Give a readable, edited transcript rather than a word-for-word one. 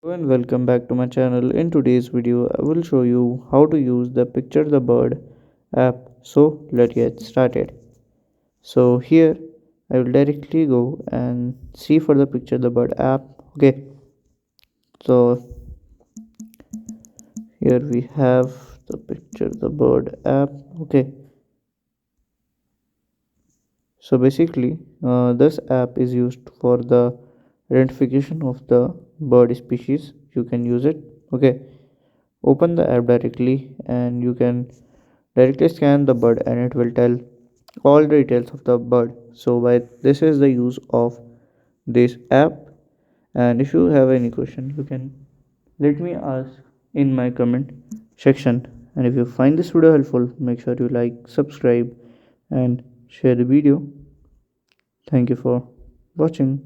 Hello and welcome back to my channel. In today's video, I will show you how to use the Picture the Bird app. So let's get started. So here I will directly go and see for the Picture the Bird app. Okay, so here we have the Picture the Bird app. Okay, so basically, this app is used for the identification of the bird species. You can use it. Okay, open the app directly and you can directly scan the bird and it will tell all the details of the bird. So by this is the use of this app. And if you have any question, you can let me ask in my comment section. And if you find this video helpful, make sure you like, subscribe and share the video. Thank you for watching.